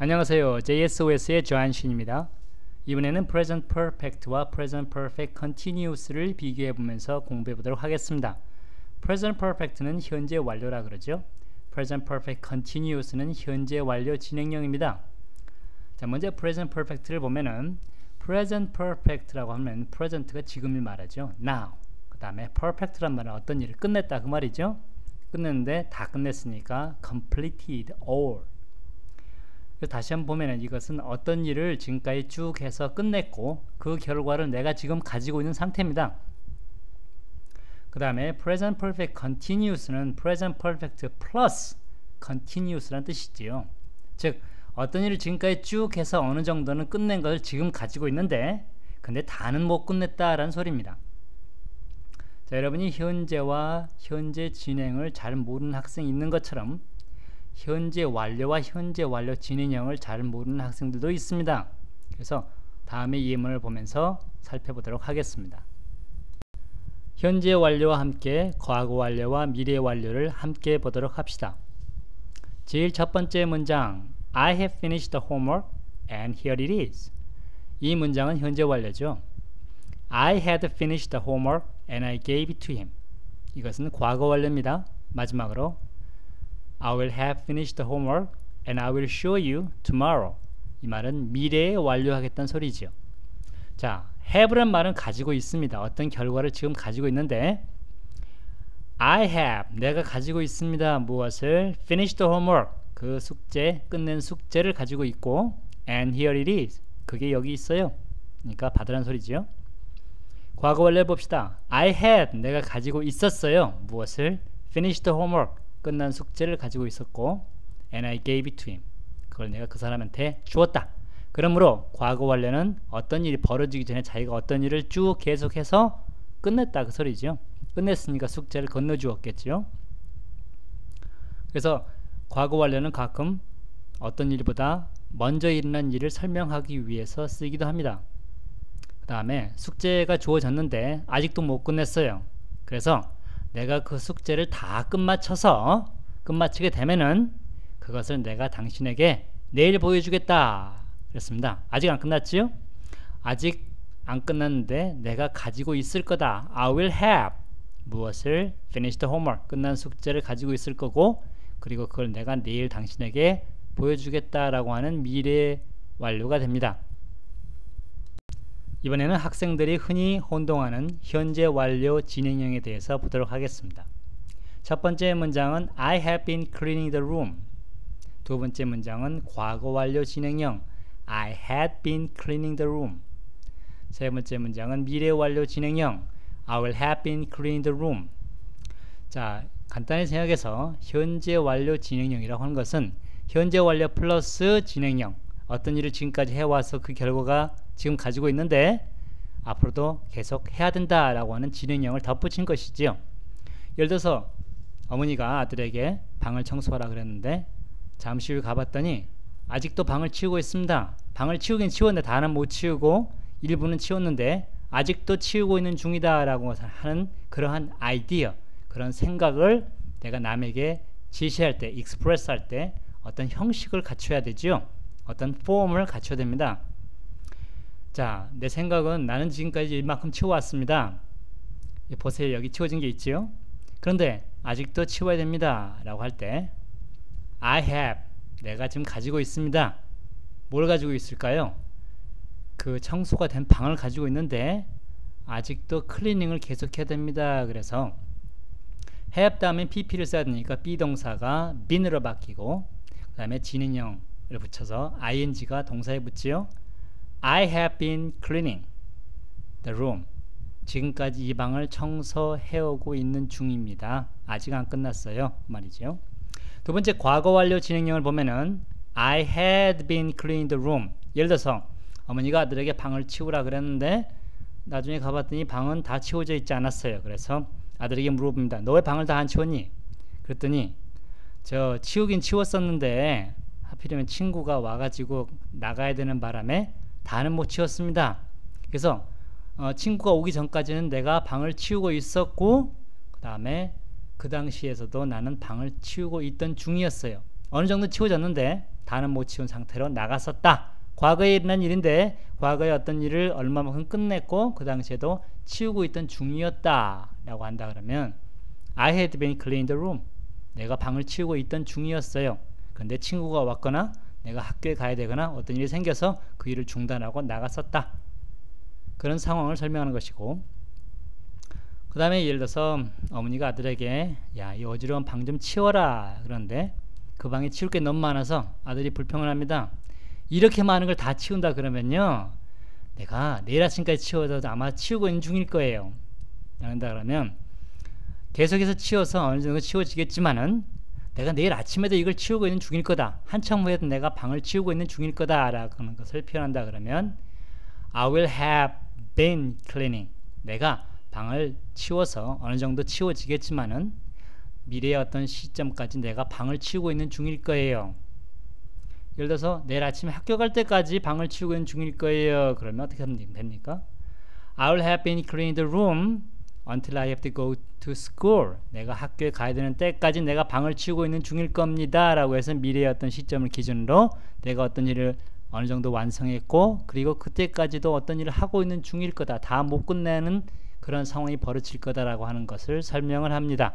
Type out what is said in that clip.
안녕하세요. JSOS의 조한신입니다. 이번에는 Present Perfect와 Present Perfect Continuous를 비교해 보면서 공부해 보도록 하겠습니다. Present Perfect는 현재 완료라 그러죠. Present Perfect Continuous는 현재 완료 진행형입니다. 자, 먼저 Present Perfect를 보면은 Present Perfect라고 하면 Present가 지금을 말하죠. Now. 그 다음에 Perfect란 말은 어떤 일을 끝냈다 그 말이죠. 끝냈는데 다 끝냈으니까 Completed all. 다시 한번 보면은 이것은 어떤 일을 지금까지 쭉 해서 끝냈고 그 결과를 내가 지금 가지고 있는 상태입니다. 그 다음에 Present Perfect Continuous는 Present Perfect plus Continuous라는 뜻이지요. 즉 어떤 일을 지금까지 쭉 해서 어느 정도는 끝낸 것을 지금 가지고 있는데 근데 다는 못 끝냈다라는 소리입니다. 자, 여러분이 현재와 현재 진행을 잘 모르는 학생이 있는 것처럼 현재 완료와 현재 완료 진행형을 잘 모르는 학생들도 있습니다. 그래서 다음에 예문을 보면서 살펴보도록 하겠습니다. 현재 완료와 함께 과거 완료와 미래 완료를 함께 보도록 합시다. 제일 첫 번째 문장 I have finished the homework and here it is. 이 문장은 현재 완료죠. I had finished the homework and I gave it to him. 이것은 과거 완료입니다. 마지막으로 I will have finished the homework and I will show you tomorrow. 이 말은 미래에 완료하겠다는 소리지요. 자, have란 말은 가지고 있습니다. 어떤 결과를 지금 가지고 있는데 I have, 내가 가지고 있습니다. 무엇을? Finished the homework, 그 숙제, 끝낸 숙제를 가지고 있고 and here it is, 그게 여기 있어요. 그러니까 받으란 소리지요. 과거 완료 봅시다. I had, 내가 가지고 있었어요. 무엇을? Finished the homework, 끝난 숙제를 가지고 있었고 and I gave it to him, 그걸 내가 그 사람한테 주었다. 그러므로 과거 완료는 어떤 일이 벌어지기 전에 자기가 어떤 일을 쭉 계속해서 끝냈다 그 소리죠. 끝냈으니까 숙제를 건너주었겠죠. 그래서 과거 완료는 가끔 어떤 일보다 먼저 일어난 일을 설명하기 위해서 쓰기도 합니다. 그 다음에 숙제가 주어졌는데 아직도 못 끝냈어요. 그래서 내가 그 숙제를 다 끝마치게 되면은 그것을 내가 당신에게 내일 보여주겠다 그랬습니다. 아직 안 끝났지요? 아직 안 끝났는데 내가 가지고 있을 거다. I will have 무엇을? Finish the homework, 끝난 숙제를 가지고 있을 거고 그리고 그걸 내가 내일 당신에게 보여주겠다라고 하는 미래 완료가 됩니다. 이번에는 학생들이 흔히 혼동하는 현재 완료 진행형에 대해서 보도록 하겠습니다. 첫 번째 문장은 I have been cleaning the room. 두 번째 문장은 과거 완료 진행형 I had been cleaning the room. 세 번째 문장은 미래 완료 진행형 I will have been cleaning the room. 자, 간단히 생각해서 현재 완료 진행형이라고 하는 것은 현재 완료 플러스 진행형, 어떤 일을 지금까지 해와서 그 결과가 지금 가지고 있는데 앞으로도 계속 해야 된다라고 하는 진행형을 덧붙인 것이지요. 예를 들어서 어머니가 아들에게 방을 청소하라 그랬는데 잠시 후에 가봤더니 아직도 방을 치우고 있습니다. 방을 치우긴 치웠는데 다는 못 치우고 일부는 치웠는데 아직도 치우고 있는 중이다 라고 하는 그러한 아이디어, 그런 생각을 내가 남에게 지시할 때, 익스프레스 할 때 어떤 형식을 갖춰야 되죠. 어떤 폼을 갖춰야 됩니다. 자, 내 생각은 나는 지금까지 이만큼 치워왔습니다. 보세요, 여기 치워진 게 있지요. 그런데 아직도 치워야 됩니다 라고 할 때 I have, 내가 지금 가지고 있습니다. 뭘 가지고 있을까요? 그 청소가 된 방을 가지고 있는데 아직도 클리닝을 계속해야 됩니다. 그래서 have 다음에 pp를 써야 되니까 비동사가 bean으로 바뀌고 그 다음에 진행형을 붙여서 ing가 동사에 붙지요. I have been cleaning the room. 지금까지 이 방을 청소해오고 있는 중입니다. 아직 안 끝났어요 말이죠. 두 번째 과거 완료 진행형을 보면은 I had been cleaning the room. 예를 들어서 어머니가 아들에게 방을 치우라 그랬는데 나중에 가봤더니 방은 다 치워져 있지 않았어요. 그래서 아들에게 물어봅니다. 너 왜 방을 다 안 치웠니? 그랬더니 저 치우긴 치웠었는데 하필이면 친구가 와가지고 나가야 되는 바람에 다는 못 치웠습니다. 그래서 친구가 오기 전까지는 내가 방을 치우고 있었고 그 다음에 그 당시에서도 나는 방을 치우고 있던 중이었어요. 어느 정도 치워졌는데 다는 못 치운 상태로 나갔었다. 과거에 일어난 일인데 과거에 어떤 일을 얼마만큼 끝냈고 그 당시에도 치우고 있던 중이었다 라고 한다 그러면 I had been cleaning the room. 내가 방을 치우고 있던 중이었어요. 그런데 친구가 왔거나 내가 학교에 가야 되거나 어떤 일이 생겨서 그 일을 중단하고 나갔었다. 그런 상황을 설명하는 것이고, 그 다음에 예를 들어서 어머니가 아들에게 야, 이 어지러운 방 좀 치워라 그러는데 그 방에 치울 게 너무 많아서 아들이 불평을 합니다. 이렇게 많은 걸 다 치운다 그러면요, 내가 내일 아침까지 치워도 아마 치우고 있는 중일 거예요. 그런다 그러면 계속해서 치워서 어느 정도 치워지겠지만은 내가 내일 아침에도 이걸 치우고 있는 중일 거다. 한참 후에도 내가 방을 치우고 있는 중일 거다 라고 하는 것을 표현한다 그러면 I will have been cleaning. 내가 방을 치워서 어느 정도 치워지겠지만은 미래의 어떤 시점까지 내가 방을 치우고 있는 중일 거예요. 예를 들어서 내일 아침에 학교 갈 때까지 방을 치우고 있는 중일 거예요. 그러면 어떻게 하면 됩니까? I will have been cleaning the room until I have to go to school. 내가 학교에 가야 되는 때까지 내가 방을 치우고 있는 중일 겁니다 라고 해서 미래의 어떤 시점을 기준으로 내가 어떤 일을 어느 정도 완성했고 그리고 그때까지도 어떤 일을 하고 있는 중일 거다. 다 못 끝내는 그런 상황이 벌어질 거다라고 하는 것을 설명을 합니다.